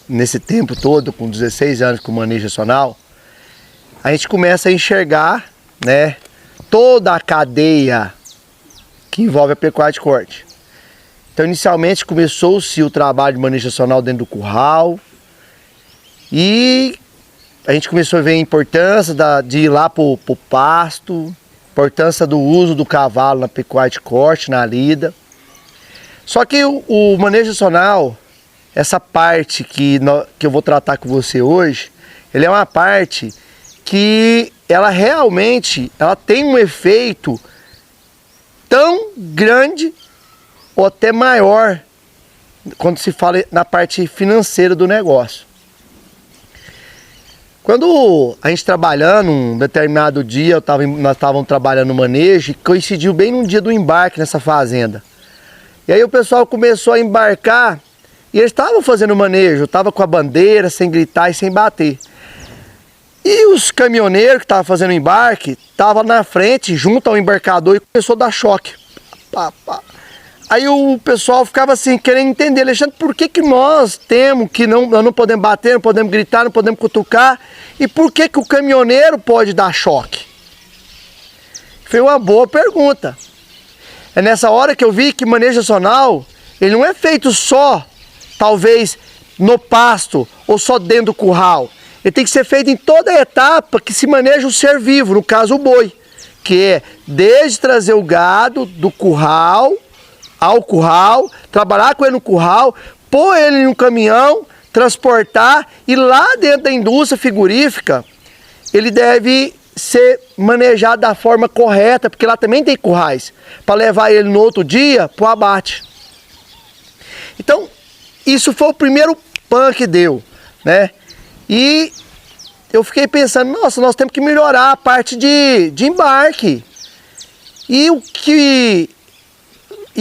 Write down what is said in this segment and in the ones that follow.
nesse tempo todo, com 16 anos com manejo racional, a gente começa a enxergar, né, toda a cadeia que envolve a pecuária de corte. Então, inicialmente, começou-se o trabalho de manejo racional dentro do curral e a gente começou a ver a importância de ir lá para o pasto, importância do uso do cavalo na pecuária de corte, na lida. Só que o manejo racional, essa parte que eu vou tratar com você hoje, ele é uma parte que ela realmente tem um efeito tão grande ou até maior quando se fala na parte financeira do negócio. Quando a gente trabalhando, um determinado dia, nós estávamos trabalhando no manejo e coincidiu bem num dia do embarque nessa fazenda. E aí o pessoal começou a embarcar e eles estavam fazendo manejo, estavam com a bandeira, sem gritar e sem bater. E os caminhoneiros que estavam fazendo o embarque, estavam na frente, junto ao embarcador, e começou a dar choque. Pá, pá. Aí o pessoal ficava assim, querendo entender, Alexandre, por que nós temos que nós não podemos bater, não podemos gritar, não podemos cutucar, e por que o caminhoneiro pode dar choque? Foi uma boa pergunta. É nessa hora que eu vi que manejo racional, ele não é feito só, talvez, no pasto ou só dentro do curral. Ele tem que ser feito em toda a etapa que se maneja o ser vivo, no caso o boi, que é desde trazer o gado do curral ao curral, trabalhar com ele no curral, pôr ele em um caminhão, transportar e lá dentro da indústria frigorífica ele deve ser manejado da forma correta, porque lá também tem currais, para levar ele no outro dia para o abate. Então, isso foi o primeiro pan que deu, né? E eu fiquei pensando, nossa, nós temos que melhorar a parte de embarque. E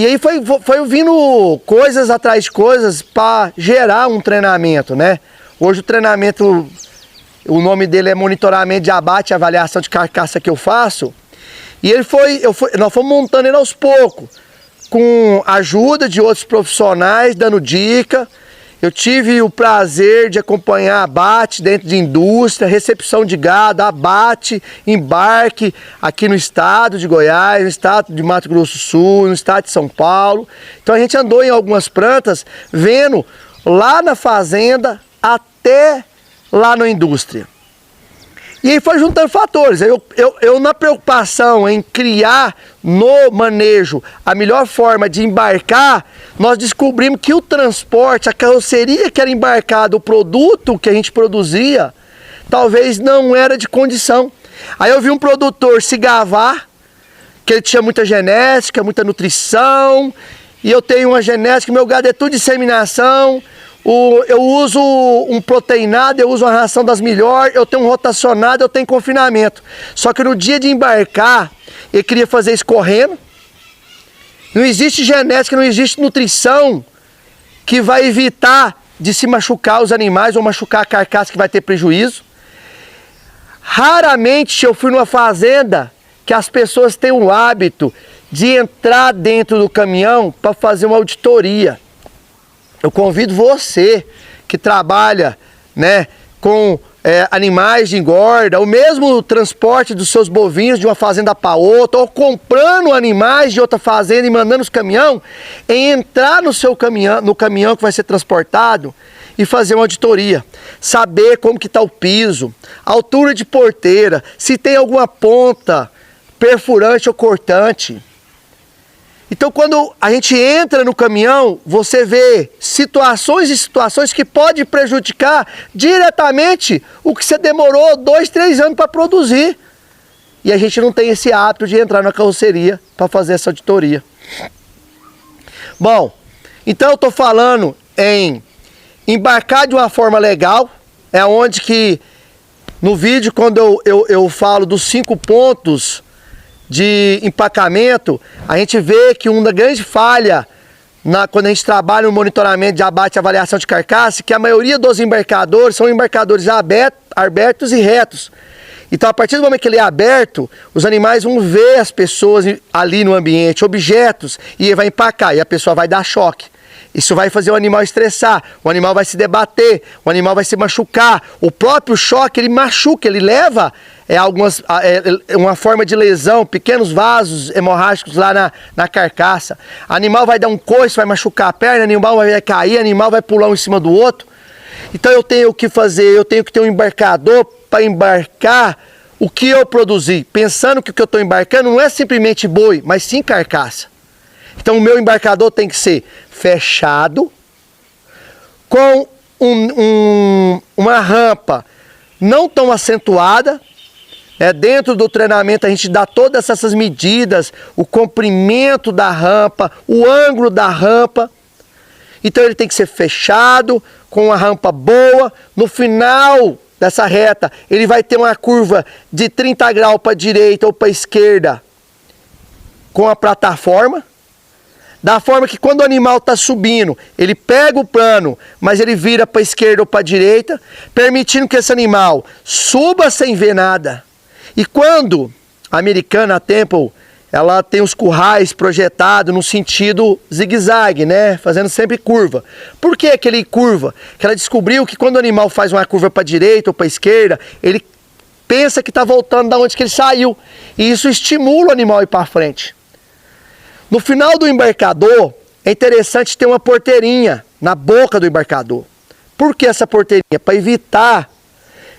aí foi vindo coisas atrás de coisas para gerar um treinamento, né? Hoje o treinamento, o nome dele é monitoramento de abate e avaliação de carcaça que eu faço. E nós fomos montando ele aos poucos, com a ajuda de outros profissionais, dando dica. Eu tive o prazer de acompanhar abate dentro de indústria, recepção de gado, abate, embarque aqui no estado de Goiás, no estado de Mato Grosso do Sul, no estado de São Paulo. Então a gente andou em algumas plantas, vendo lá na fazenda até lá na indústria. E aí foi juntando fatores. Eu na preocupação em criar no manejo a melhor forma de embarcar, nós descobrimos que o transporte, a carroceria que era embarcada, o produto que a gente produzia, talvez não era de condição. Aí eu vi um produtor se gavar, que ele tinha muita genética, muita nutrição, e eu tenho uma genética, meu gado é tudo de inseminação. Eu uso um proteinado, eu uso uma ração das melhores, eu tenho um rotacionado, eu tenho confinamento. Só que no dia de embarcar, ele queria fazer isso correndo. Não existe genética, não existe nutrição que vai evitar de se machucar os animais ou machucar a carcaça que vai ter prejuízo. Raramente eu fui numa fazenda que as pessoas têm o hábito de entrar dentro do caminhão para fazer uma auditoria. Eu convido você que trabalha, né, com animais de engorda, ou mesmo o transporte dos seus bovinos de uma fazenda para outra, ou comprando animais de outra fazenda e mandando os caminhão, em entrar no seu caminhão, no caminhão que vai ser transportado e fazer uma auditoria. Saber como que está o piso, altura de porteira, se tem alguma ponta perfurante ou cortante. Então, quando a gente entra no caminhão, você vê situações e situações que podem prejudicar diretamente o que você demorou 2, 3 anos para produzir. E a gente não tem esse hábito de entrar na carroceria para fazer essa auditoria. Bom, então eu estou falando em embarcar de uma forma legal, é onde que no vídeo, quando eu falo dos 5 pontos de empacamento, a gente vê que uma grande falha quando a gente trabalha no monitoramento de abate e avaliação de carcaça, que a maioria dos embarcadores são embarcadores abertos e retos. Então, a partir do momento que ele é aberto, os animais vão ver as pessoas ali no ambiente, objetos, e ele vai empacar, e a pessoa vai dar choque. Isso vai fazer o animal estressar, o animal vai se debater, o animal vai se machucar. O próprio choque, ele machuca, ele leva uma forma de lesão, pequenos vasos hemorrágicos lá na carcaça. O animal vai dar um coice, vai machucar a perna, o animal vai cair, o animal vai pular um em cima do outro. Então eu tenho que fazer, eu tenho que ter um embarcador para embarcar o que eu produzi, pensando que o que eu estou embarcando não é simplesmente boi, mas sim carcaça. Então o meu embarcador tem que ser fechado, com uma rampa não tão acentuada. Dentro do treinamento a gente dá todas essas medidas, o comprimento da rampa, o ângulo da rampa. Então ele tem que ser fechado, com uma rampa boa. No final dessa reta ele vai ter uma curva de 30 graus para a direita ou para a esquerda com a plataforma. Da forma que quando o animal está subindo, ele pega o plano, mas ele vira para a esquerda ou para a direita, permitindo que esse animal suba sem ver nada. E quando a americana, a Temple, ela tem os currais projetados no sentido zigue-zague, né? Fazendo sempre curva. Por que aquele curva? Que ela descobriu que quando o animal faz uma curva para a direita ou para a esquerda, ele pensa que está voltando da onde que ele saiu. E isso estimula o animal a ir para frente. No final do embarcador, é interessante ter uma porteirinha na boca do embarcador. Por que essa porteirinha? Para evitar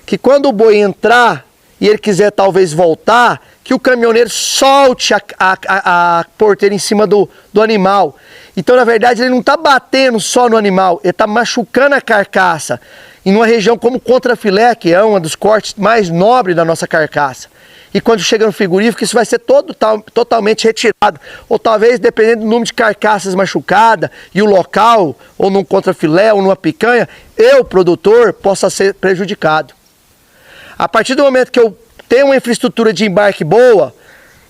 que quando o boi entrar e ele quiser talvez voltar, que o caminhoneiro solte a porteira em cima do animal. Então, na verdade, ele não está batendo só no animal, ele está machucando a carcaça. Em uma região como contrafilé, que é um dos cortes mais nobres da nossa carcaça. E quando chega no frigorífico, isso vai ser totalmente retirado. Ou talvez, dependendo do número de carcaças machucadas e o local, ou num contrafilé, ou numa picanha, eu, produtor, possa ser prejudicado. A partir do momento que eu tenho uma infraestrutura de embarque boa,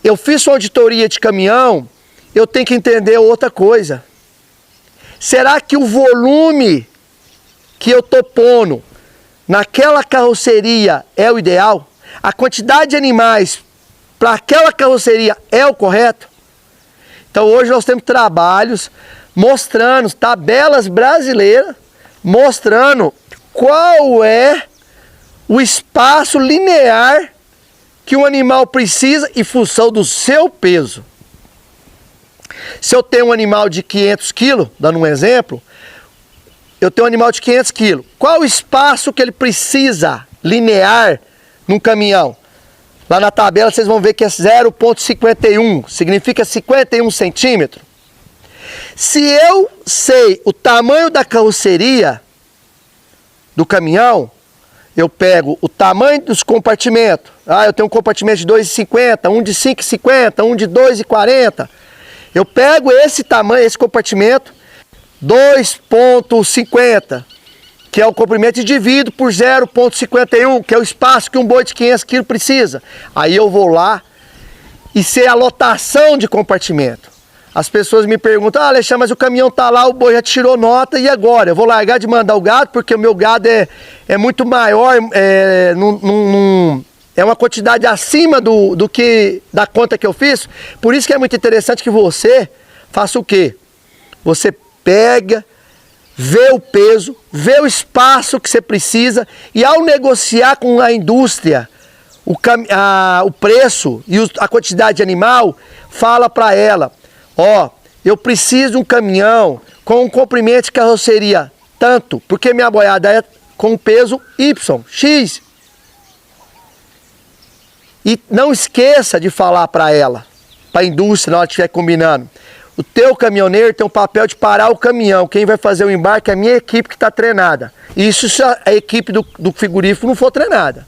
eu fiz uma auditoria de caminhão, eu tenho que entender outra coisa. Será que o volume que eu estou pondo naquela carroceria é o ideal? A quantidade de animais para aquela carroceria é o correto? Então hoje nós temos trabalhos mostrando, tabelas brasileiras, mostrando qual é o espaço linear que um animal precisa em função do seu peso. Se eu tenho um animal de 500 quilos, dando um exemplo, eu tenho um animal de 500 quilos, qual o espaço que ele precisa linear num caminhão? Lá na tabela vocês vão ver que é 0,51, significa 51 centímetros. Se eu sei o tamanho da carroceria do caminhão, eu pego o tamanho dos compartimentos. Eu tenho um compartimento de 2,50, um de 5,50, um de 2,40. Eu pego esse tamanho, esse compartimento, 2,50, que é o comprimento, e divido por 0,51, que é o espaço que um boi de 500 quilos precisa. Aí eu vou lá e sei a lotação de compartimento. As pessoas me perguntam: Alexandre, mas o caminhão tá lá, o boi já tirou nota, e agora? Eu vou largar de mandar o gado, porque o meu gado é muito maior, é uma quantidade acima da conta que eu fiz. Por isso que é muito interessante que você faça o quê? Você pega, vê o peso, vê o espaço que você precisa, e ao negociar com a indústria o preço e a quantidade de animal, fala para ela: eu preciso de um caminhão com um comprimento de carroceria tanto, porque minha boiada é com peso Y, X. E não esqueça de falar para ela, para a indústria, na hora que estiver combinando: o teu caminhoneiro tem o papel de parar o caminhão, quem vai fazer o embarque é a minha equipe que está treinada. Isso se a equipe do frigorífico não for treinada.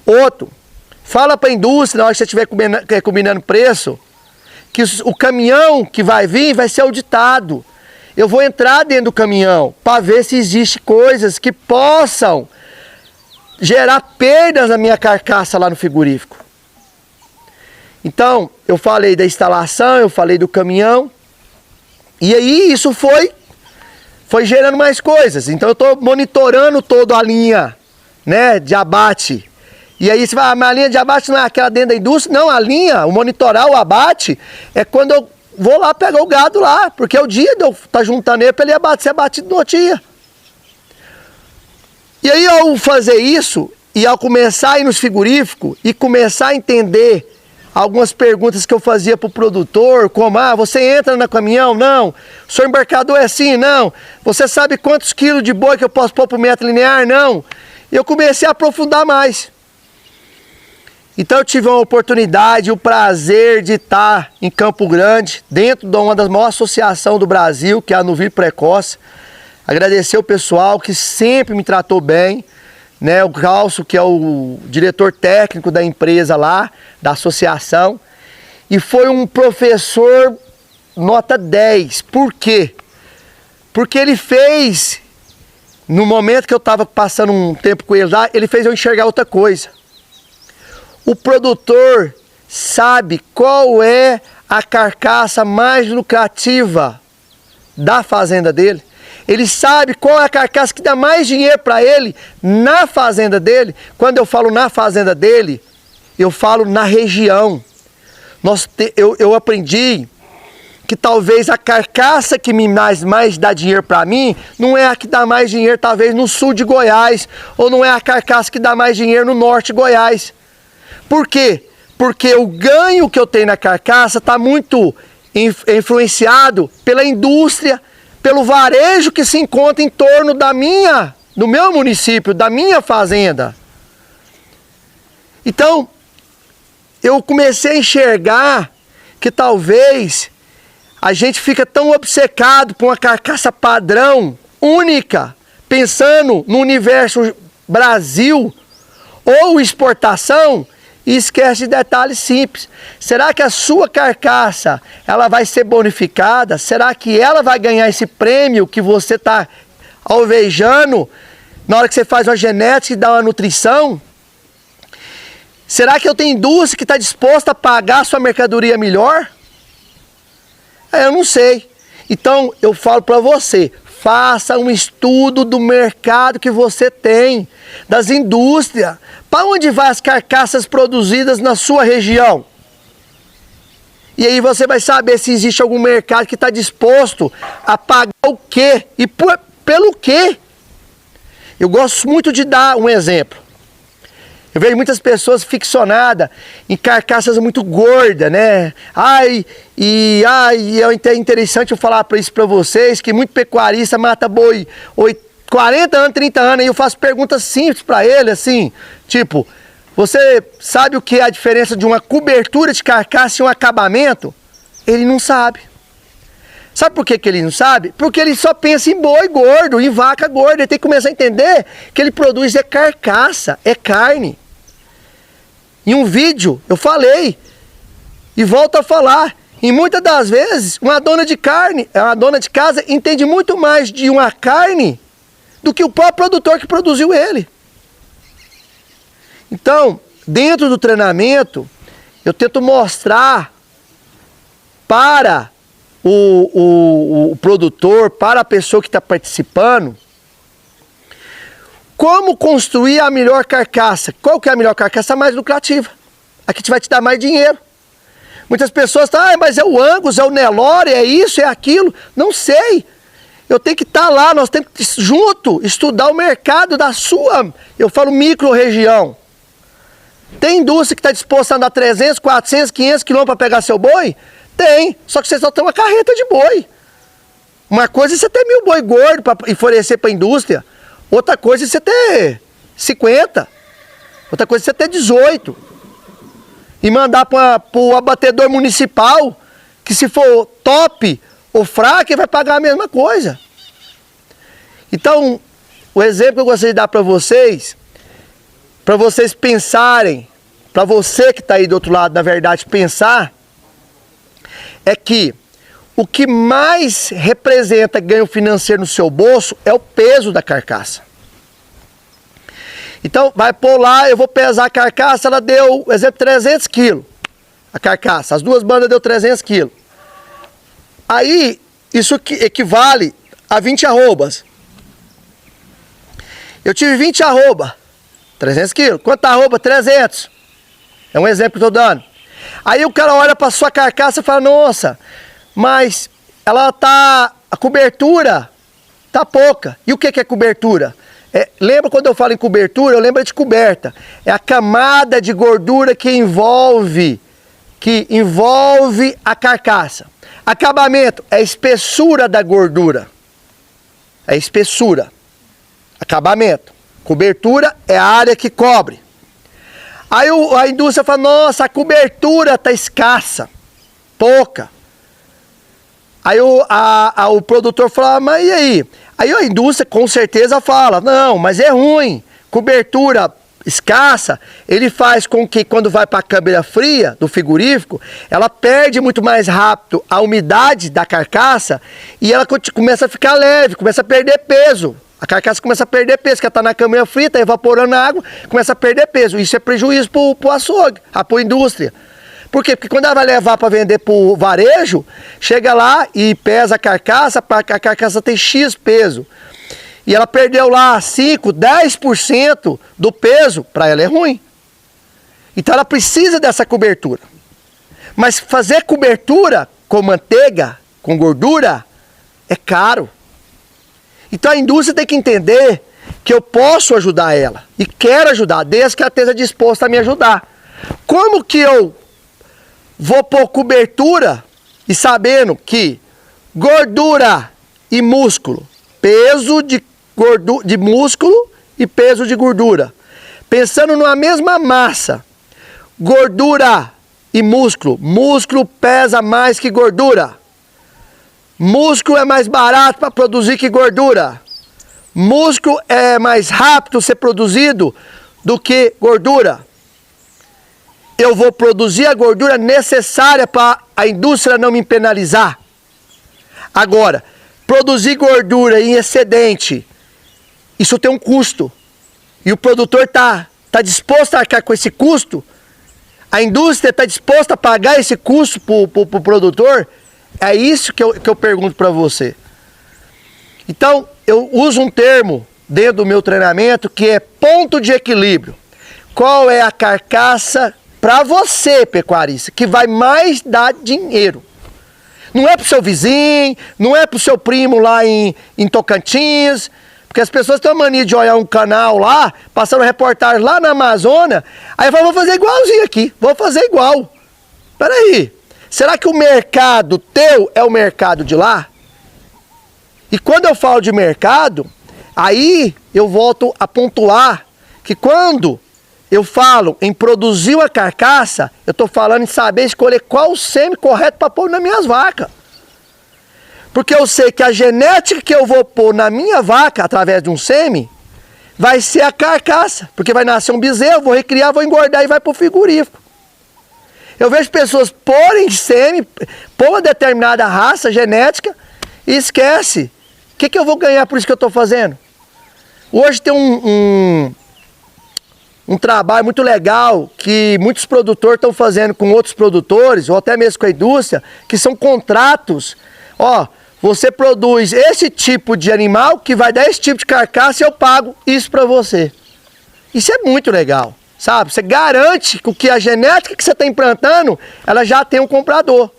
Outro, fala para a indústria, na hora que você estiver combinando preço, que o caminhão que vai vir vai ser auditado. Eu vou entrar dentro do caminhão para ver se existem coisas que possam gerar perdas na minha carcaça lá no frigorífico. Então, eu falei da instalação, eu falei do caminhão, e aí isso foi gerando mais coisas. Então eu estou monitorando toda a linha, né, de abate. E aí você vai: mas a linha de abate não é aquela dentro da indústria? Não, a linha, o monitorar o abate, é quando eu vou lá pegar o gado lá, porque é o dia de eu estar juntando ele para ele ser abatido no outro dia. E aí ao fazer isso, e ao começar a ir nos frigoríficos, e começar a entender algumas perguntas que eu fazia para o produtor, como, você entra no caminhão? Não. O seu embarcador é assim? Não. Você sabe quantos quilos de boi que eu posso pôr por metro linear? Não. Eu comecei a aprofundar mais. Então eu tive uma oportunidade, o prazer de estar em Campo Grande, dentro de uma das maiores associações do Brasil, que é a Novilho Precoce. Agradecer o pessoal que sempre me tratou bem, né? O Calço, que é o diretor técnico da empresa lá, da associação. E foi um professor nota 10. Por quê? Porque ele fez, no momento que eu estava passando um tempo com ele lá, ele fez eu enxergar outra coisa. O produtor sabe qual é a carcaça mais lucrativa da fazenda dele. Ele sabe qual é a carcaça que dá mais dinheiro para ele na fazenda dele. Quando eu falo na fazenda dele, eu falo na região. Eu aprendi que talvez a carcaça que mais dá dinheiro para mim não é a que dá mais dinheiro talvez no sul de Goiás, ou não é a carcaça que dá mais dinheiro no norte de Goiás. Por quê? Porque o ganho que eu tenho na carcaça está muito influenciado pela indústria, pelo varejo que se encontra em torno do meu município, da minha fazenda. Então, eu comecei a enxergar que talvez a gente fica tão obcecado por uma carcaça padrão, única, pensando no universo Brasil ou exportação, e esquece de detalhes simples. Será que a sua carcaça ela vai ser bonificada? Será que ela vai ganhar esse prêmio que você está alvejando na hora que você faz uma genética e dá uma nutrição? Será que eu tenho indústria que está disposta a pagar a sua mercadoria melhor? Eu não sei. Então eu falo para você, faça um estudo do mercado que você tem, das indústrias. Para onde vai as carcaças produzidas na sua região? E aí você vai saber se existe algum mercado que está disposto a pagar o quê e pelo quê. Eu gosto muito de dar um exemplo. Eu vejo muitas pessoas ficcionadas em carcaças muito gordas, né? É interessante eu falar isso para vocês, que muito pecuarista mata boi 40 anos, 30 anos, e eu faço perguntas simples para ele, assim, tipo, você sabe o que é a diferença de uma cobertura de carcaça e um acabamento? Ele não sabe. Sabe por que ele não sabe? Porque ele só pensa em boi gordo, em vaca gorda. Ele tem que começar a entender que ele produz é carcaça, é carne. Em um vídeo eu falei, e volto a falar, e muitas das vezes uma dona de carne, uma dona de casa entende muito mais de uma carne do que o próprio produtor que produziu ele. Então, dentro do treinamento, eu tento mostrar para o produtor, para a pessoa que está participando, como construir a melhor carcaça. Qual que é a melhor carcaça? A mais lucrativa. A que vai te dar mais dinheiro. Muitas pessoas falam, mas é o Angus, é o Nelore, é isso, é aquilo. Não sei. Eu tenho que estar lá, nós temos que junto estudar o mercado da sua, eu falo micro-região. Tem indústria que está disposta a andar 300, 400, 500 quilômetros para pegar seu boi? Tem, só que você só tem uma carreta de boi. Uma coisa é você ter 1000 boi gordo para oferecer para a indústria. Outra coisa é você ter 50. Outra coisa é você ter 18. E mandar para o abatedor municipal, que se for top ou fraco, ele vai pagar a mesma coisa. Então, o exemplo que eu gostaria de dar para vocês pensarem, para você que está aí do outro lado, na verdade, pensar, é que o que mais representa ganho financeiro no seu bolso é o peso da carcaça. Então, vai pôr lá, eu vou pesar a carcaça, ela deu, exemplo, 300 quilos. A carcaça, as duas bandas deu 300 quilos. Aí, isso equivale a 20 arrobas. Eu tive 20 arroba, 300 quilos. Quanto arroba? 300. É um exemplo que eu estou dando. Aí o cara olha para sua carcaça e fala, nossa, mas a cobertura tá pouca. E o que é cobertura? Lembra quando eu falo em cobertura, eu lembro de coberta. É a camada de gordura que envolve a carcaça. Acabamento é a espessura da gordura. É a espessura. Acabamento. Cobertura é a área que cobre. Aí a indústria fala, nossa, a cobertura está escassa, pouca. Aí o produtor fala, mas e aí? Aí a indústria com certeza fala, não, mas é ruim, cobertura escassa, ele faz com que quando vai para a câmara fria do frigorífico, ela perde muito mais rápido a umidade da carcaça e ela começa a ficar leve, começa a perder peso. A carcaça começa a perder peso, que ela está na câmara fria, está evaporando a água, começa a perder peso. Isso é prejuízo para o açougue, para a indústria. Por quê? Porque quando ela vai levar para vender para o varejo, chega lá e pesa a carcaça tem X peso. E ela perdeu lá 5, 10% do peso, para ela é ruim. Então ela precisa dessa cobertura. Mas fazer cobertura com manteiga, com gordura, é caro. Então a indústria tem que entender que eu posso ajudar ela. E quero ajudar, desde que ela esteja disposta a me ajudar. Como que eu vou pôr cobertura e sabendo que gordura e músculo, peso de músculo e peso de gordura. Pensando numa mesma massa, gordura e músculo pesa mais que gordura. Músculo é mais barato para produzir que gordura. Músculo é mais rápido ser produzido do que gordura. Eu vou produzir a gordura necessária para a indústria não me penalizar. Agora, produzir gordura em excedente, isso tem um custo. E o produtor está disposto a arcar com esse custo? A indústria está disposta a pagar esse custo para o produtor? É isso que eu pergunto para você. Então, eu uso um termo dentro do meu treinamento que é ponto de equilíbrio. Qual é a carcaça para você, pecuarista, que vai mais dar dinheiro? Não é para o seu vizinho, não é para o seu primo lá em Tocantins, porque as pessoas têm a mania de olhar um canal lá, passando reportagem lá na Amazônia, aí falam, vou fazer igualzinho aqui, vou fazer igual. Peraí, será que o mercado teu é o mercado de lá? E quando eu falo de mercado, aí eu volto a pontuar que quando eu falo em produzir uma carcaça, eu estou falando em saber escolher qual o sêmen correto para pôr nas minhas vacas. Porque eu sei que a genética que eu vou pôr na minha vaca, através de um sêmen, vai ser a carcaça. Porque vai nascer um bezerro, vou recriar, vou engordar e vai para o frigorífico. Eu vejo pessoas porem sêmen, pôr uma determinada raça genética e esquece. O que eu vou ganhar por isso que eu estou fazendo? Hoje tem um trabalho muito legal que muitos produtores estão fazendo com outros produtores, ou até mesmo com a indústria, que são contratos. Ó, você produz esse tipo de animal que vai dar esse tipo de carcaça e eu pago isso para você. Isso é muito legal, sabe? Você garante que a genética que você está implantando, ela já tem um comprador.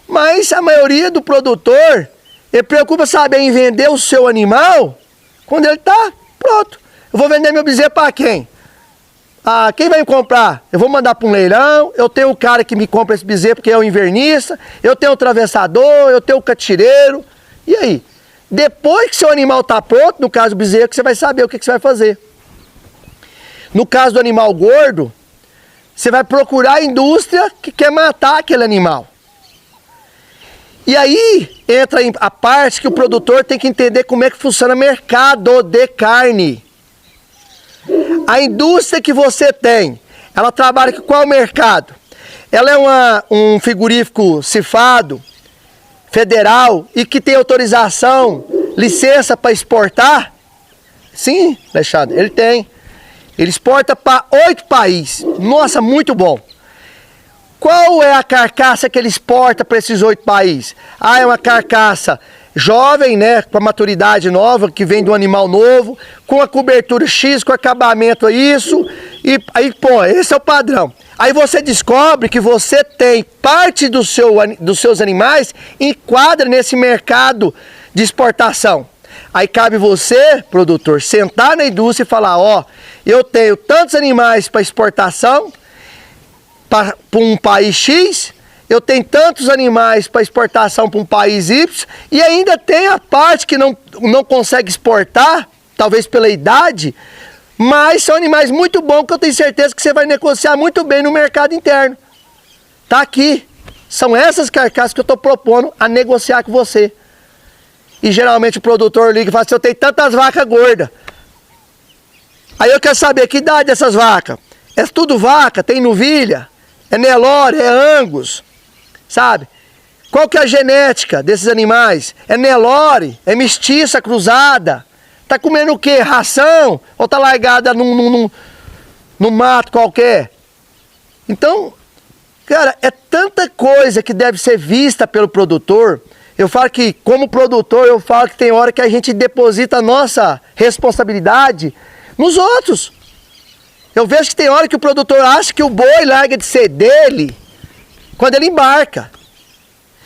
Mas a maioria do produtor, ele preocupa saber em vender o seu animal quando ele está pronto. Eu vou vender meu bezerro para quem? Ah, quem vai me comprar? Eu vou mandar para um leilão, eu tenho o cara que me compra esse bezerro porque é o invernista, eu tenho o travessador, eu tenho o catireiro. E aí? Depois que seu animal está pronto, no caso do bezerro, que você vai saber o que você vai fazer. No caso do animal gordo, você vai procurar a indústria que quer matar aquele animal. E aí entra a parte que o produtor tem que entender como é que funciona o mercado de carne. A indústria que você tem, ela trabalha com qual mercado? Ela é um frigorífico cifrado, federal, e que tem autorização, licença para exportar? Sim, Alexandre, ele tem. Ele exporta para 8 países. Nossa, muito bom. Qual é a carcaça que ele exporta para esses 8 países? Ah, é uma carcaça jovem, né, com a maturidade nova, que vem do animal novo, com a cobertura X, com acabamento isso, E aí, pô, esse é o padrão. Aí você descobre que você tem parte dos seus animais enquadra nesse mercado de exportação. Aí cabe você, produtor, sentar na indústria e falar, ó, eu tenho tantos animais para exportação para um país X, eu tenho tantos animais para exportação para um país Y, e ainda tem a parte que não consegue exportar, talvez pela idade, mas são animais muito bons que eu tenho certeza que você vai negociar muito bem no mercado interno. Tá aqui. São essas carcaças que eu estou propondo a negociar com você. E geralmente o produtor liga e fala assim, eu tenho tantas vacas gordas. Aí eu quero saber que idade dessas vacas. É tudo vaca, tem novilha, é Nelore, é Angus, sabe? Qual que é a genética desses animais? É Nelore, é mestiça, cruzada. Tá comendo o quê? Ração? Ou tá largada num mato qualquer? Então, cara, é tanta coisa que deve ser vista pelo produtor. Eu falo que, como produtor, eu falo que tem hora que a gente deposita a nossa responsabilidade nos outros. Eu vejo que tem hora que o produtor acha que o boi larga de ser dele quando ele embarca.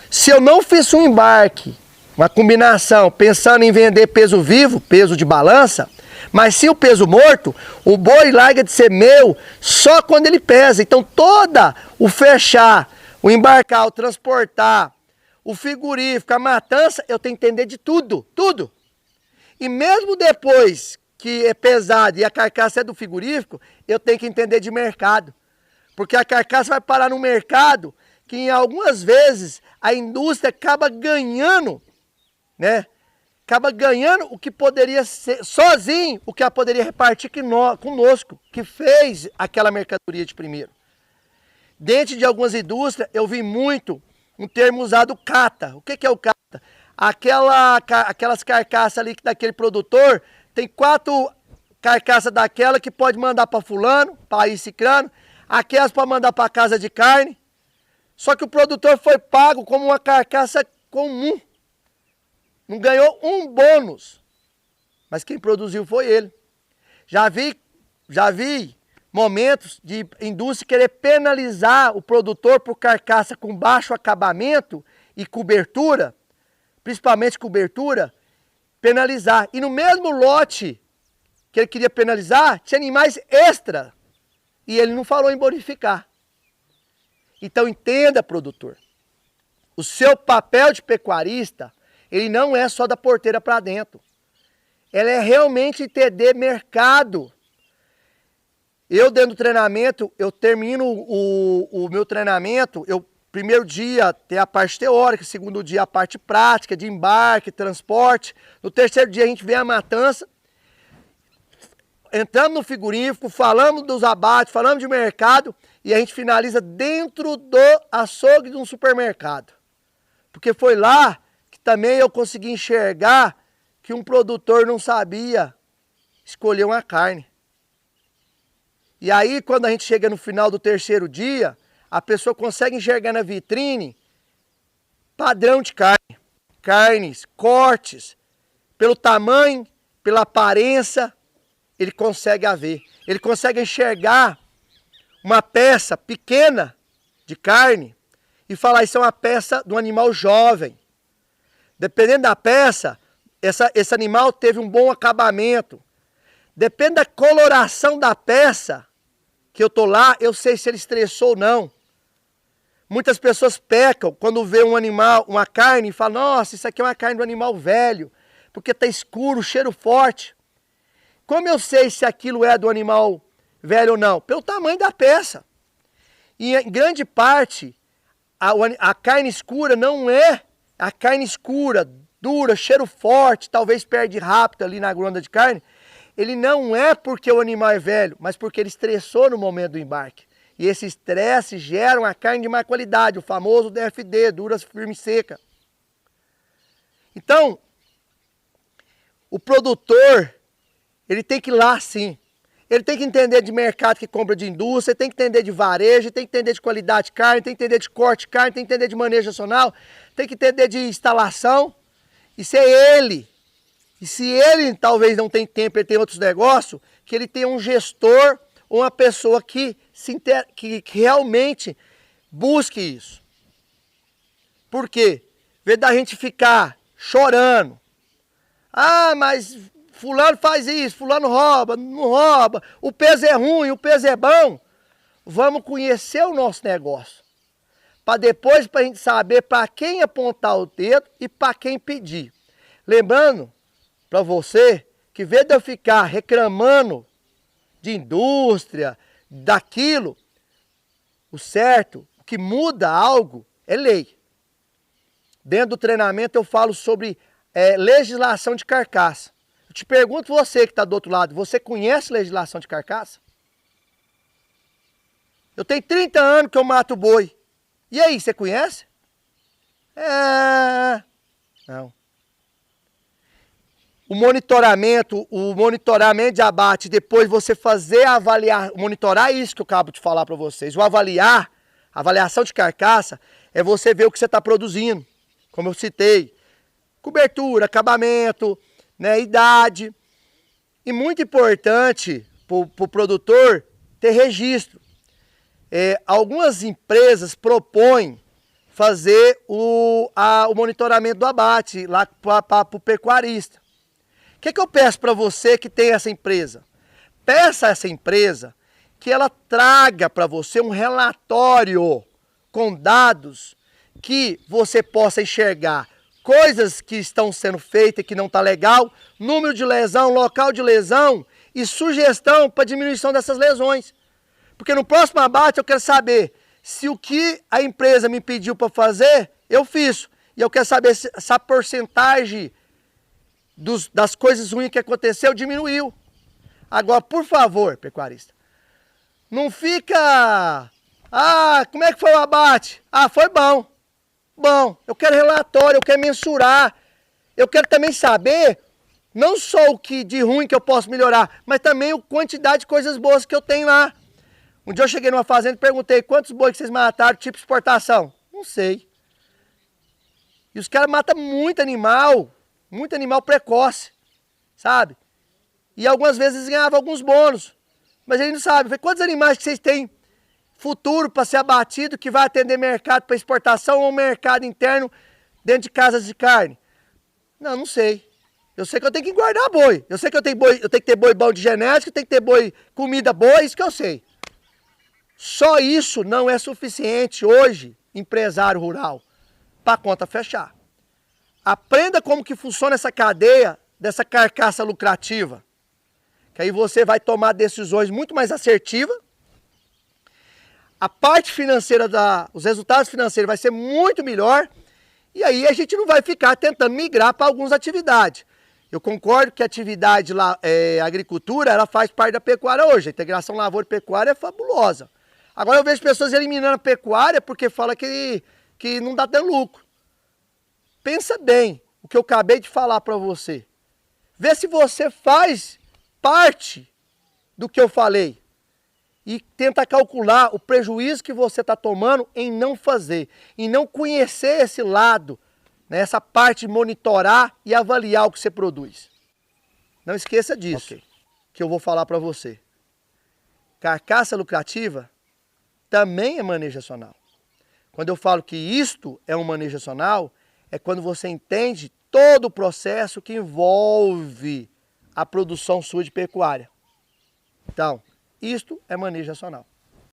Se eu não fiz um embarque, uma combinação, pensando em vender peso vivo, peso de balança, mas sim o peso morto, o boi larga de ser meu só quando ele pesa. Então toda o fechar, o embarcar, o transportar, o frigorífico, a matança, eu tenho que entender de tudo, tudo. E mesmo depois que é pesado e a carcaça é do frigorífico, eu tenho que entender de mercado. Porque a carcaça vai parar no mercado que em algumas vezes a indústria acaba ganhando, né? Acaba ganhando o que poderia ser sozinho, o que ela poderia repartir conosco, que fez aquela mercadoria de primeiro. Dentro de algumas indústrias, eu vi muito um termo usado, cata. O que é o cata? Aquelas carcaças ali daquele produtor, tem 4 carcaças daquela que pode mandar para fulano, para ir ciclano, aquelas para mandar para casa de carne. Só que o produtor foi pago como uma carcaça comum. Não ganhou um bônus, mas quem produziu foi ele. Já vi momentos de indústria querer penalizar o produtor por carcaça com baixo acabamento e cobertura, principalmente cobertura, penalizar. E no mesmo lote que ele queria penalizar, tinha animais extra e ele não falou em bonificar. Então entenda, produtor, o seu papel de pecuarista, ele não é só da porteira para dentro. Ela é realmente entender mercado. Eu, dentro do treinamento, eu termino o meu treinamento, primeiro dia tem a parte teórica, segundo dia a parte prática, de embarque, transporte. No terceiro dia a gente vê a matança. Entramos no frigorífico, falamos dos abates, falamos de mercado e a gente finaliza dentro do açougue de um supermercado. Porque foi lá também eu consegui enxergar que um produtor não sabia escolher uma carne. E aí, quando a gente chega no final do terceiro dia, a pessoa consegue enxergar na vitrine padrão de carne. Carnes, cortes, pelo tamanho, pela aparência, ele consegue ver. Ele consegue enxergar uma peça pequena de carne e falar, isso é uma peça de um animal jovem. Dependendo da peça, esse animal teve um bom acabamento. Depende da coloração da peça que eu tô lá, eu sei se ele estressou ou não. Muitas pessoas pecam quando vê um animal, uma carne, e falam, nossa, isso aqui é uma carne do animal velho, porque está escuro, cheiro forte. Como eu sei se aquilo é do animal velho ou não? Pelo tamanho da peça. E em grande parte, a carne escura não é a carne escura, dura, cheiro forte, talvez perde rápido ali na gronda de carne. Ele não é porque o animal é velho, mas porque ele estressou no momento do embarque. E esse estresse gera uma carne de má qualidade, o famoso DFD, dura, firme e seca. Então, o produtor, ele tem que ir lá sim. Ele tem que entender de mercado que compra de indústria, tem que entender de varejo, tem que entender de qualidade de carne, tem que entender de corte de carne, tem que entender de manejo nacional, tem que entender de instalação. E se é ele, e se ele talvez não tem tempo, ele tem outros negócios, que ele tenha um gestor uma pessoa que realmente busque isso. Por quê? Em vez da gente ficar chorando. Ah, mas fulano faz isso, fulano rouba, não rouba, o peso é ruim, o peso é bom. Vamos conhecer o nosso negócio. Para depois, para a gente saber para quem apontar o dedo e para quem pedir. Lembrando para você que, em vez de eu ficar reclamando de indústria, daquilo, o certo, o que muda algo é lei. Dentro do treinamento eu falo sobre legislação de carcaça. Eu te pergunto, você que está do outro lado, você conhece legislação de carcaça? Eu tenho 30 anos que eu mato boi. E aí, você conhece? Não. O monitoramento de abate, depois você monitorar isso que eu acabo de falar para vocês. Avaliação de carcaça, é você ver o que você está produzindo. Como eu citei, cobertura, acabamento, né, idade. E muito importante para o produtor ter registro. Algumas empresas propõem fazer o monitoramento do abate lá para o pecuarista. O que eu peço para você que tem essa empresa? Peça a essa empresa que ela traga para você um relatório com dados que você possa enxergar coisas que estão sendo feitas e que não está legal, número de lesão, local de lesão e sugestão para diminuição dessas lesões. Porque no próximo abate eu quero saber se o que a empresa me pediu para fazer, eu fiz. E eu quero saber se essa porcentagem das coisas ruins que aconteceu diminuiu. Agora, por favor, pecuarista, não fica... Ah, como é que foi o abate? Ah, foi bom. Bom, eu quero relatório, eu quero mensurar. Eu quero também saber, não só o que de ruim que eu posso melhorar, mas também a quantidade de coisas boas que eu tenho lá. Um dia eu cheguei numa fazenda e perguntei, quantos bois que vocês mataram, tipo exportação? Não sei. E os caras matam muito animal precoce, sabe? E algumas vezes eles ganhavam alguns bônus. Mas a gente não sabe. Eu falei, quantos animais que vocês têm futuro para ser abatido, que vai atender mercado para exportação ou mercado interno dentro de casas de carne? Não sei. Eu sei que eu tenho que guardar boi. Eu sei que eu tenho que ter boi bom de genética, eu tenho que ter boi, comida boa, isso que eu sei. Só isso não é suficiente hoje, empresário rural, para a conta fechar. Aprenda como que funciona essa cadeia dessa carcaça lucrativa. Que aí você vai tomar decisões muito mais assertivas. A parte financeira, os resultados financeiros vai ser muito melhor. E aí a gente não vai ficar tentando migrar para algumas atividades. Eu concordo que a atividade agricultura, ela faz parte da pecuária hoje. A integração lavoura e pecuária é fabulosa. Agora eu vejo pessoas eliminando a pecuária porque falam que não dá dando lucro. Pensa bem o que eu acabei de falar para você. Vê se você faz parte do que eu falei. E tenta calcular o prejuízo que você está tomando em não fazer. Em não conhecer esse lado, né, essa parte de monitorar e avaliar o que você produz. Não esqueça disso, que eu vou falar para você. Carcaça lucrativa também é manejo racional. Quando eu falo que isto é um manejo racional, é quando você entende todo o processo que envolve a produção sua de pecuária. Então, isto é manejo racional.